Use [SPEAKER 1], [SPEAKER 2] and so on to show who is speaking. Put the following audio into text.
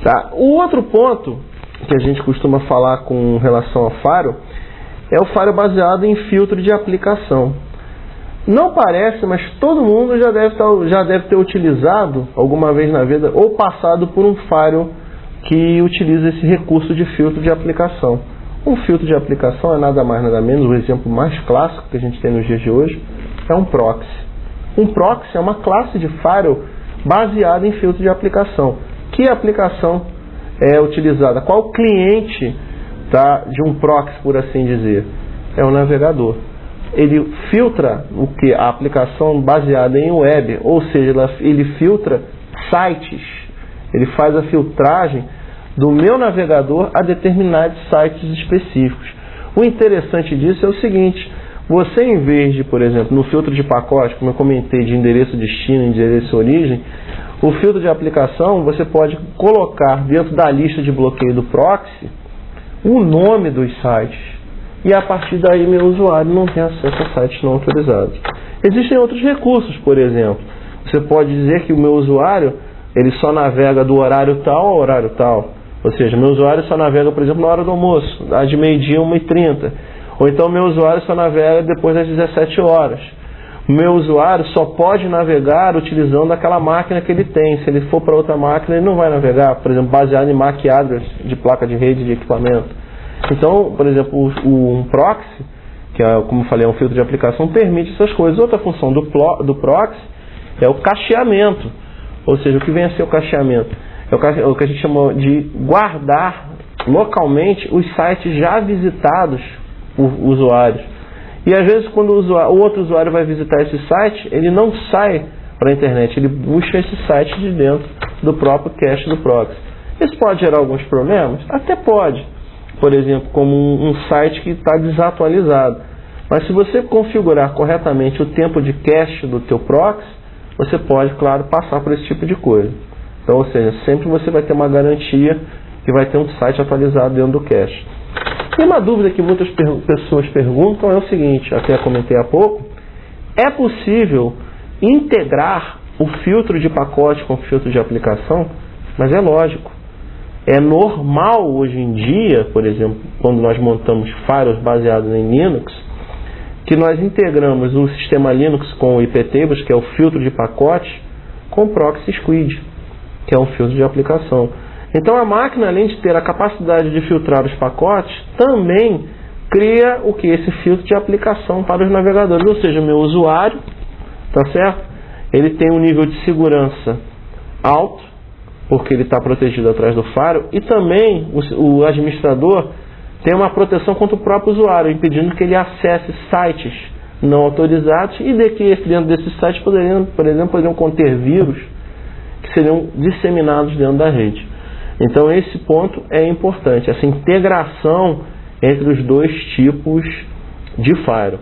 [SPEAKER 1] Tá. O outro ponto que a gente costuma falar com relação ao firewall é o firewall baseado em filtro de aplicação. Não parece, mas todo mundo já deve ter utilizado alguma vez na vida ou passado por um firewall que utiliza esse recurso de filtro de aplicação. Um filtro de aplicação é nada mais nada menos, o exemplo mais clássico que a gente tem nos dias de hoje é um proxy. Um proxy é uma classe de firewall baseada em filtro de aplicação. Que aplicação é utilizada? Qual cliente de um proxy, por assim dizer? É o navegador. Ele filtra o que? A aplicação baseada em web, ou seja, ele filtra sites. Ele faz a filtragem do meu navegador a determinados sites específicos. O interessante disso é o seguinte: você, em vez de, por exemplo, no filtro de pacote, como eu comentei, de endereço destino e endereço origem, o filtro de aplicação, você pode colocar dentro da lista de bloqueio do proxy o nome dos sites. E a partir daí meu usuário não tem acesso a sites não autorizados. Existem outros recursos, por exemplo. Você pode dizer que o meu usuário ele só navega do horário tal ao horário tal. Ou seja, meu usuário só navega, por exemplo, na hora do almoço, de meio-dia a 1h30. Ou então meu usuário só navega depois das 17 horas. O meu usuário só pode navegar utilizando aquela máquina que ele tem. Se ele for para outra máquina, ele não vai navegar, por exemplo, baseado em MAC address de placa de rede de equipamento. Então, por exemplo, um proxy, que é, como eu falei, é um filtro de aplicação, permite essas coisas. Outra função do proxy é o cacheamento. Ou seja, o que vem a ser o cacheamento? É o que a gente chama de guardar localmente os sites já visitados por usuários. E às vezes quando o outro usuário vai visitar esse site, ele não sai para a internet, ele busca esse site de dentro do próprio cache do proxy. Isso pode gerar alguns problemas? Até pode. Por exemplo, como um site que está desatualizado. Mas se você configurar corretamente o tempo de cache do teu proxy, você pode, claro, passar por esse tipo de coisa. Então, ou seja, sempre você vai ter uma garantia que vai ter um site atualizado dentro do cache. E uma dúvida que muitas pessoas perguntam é o seguinte, até comentei há pouco: é possível integrar o filtro de pacote com o filtro de aplicação? Mas é lógico. É normal hoje em dia, por exemplo, quando nós montamos firewalls baseados em Linux, que nós integramos o sistema Linux com o iptables, que é o filtro de pacote, com o proxy squid, que é um filtro de aplicação. Então a máquina, além de ter a capacidade de filtrar os pacotes, também cria o que? Esse filtro de aplicação para os navegadores. Ou seja, o meu usuário, tá certo? Ele tem um nível de segurança alto, porque ele está protegido atrás do firewall, e também o administrador tem uma proteção contra o próprio usuário, impedindo que ele acesse sites não autorizados e de que dentro desses sites poderiam conter vírus que seriam disseminados dentro da rede. Então esse ponto é importante, essa integração entre os dois tipos de firewall.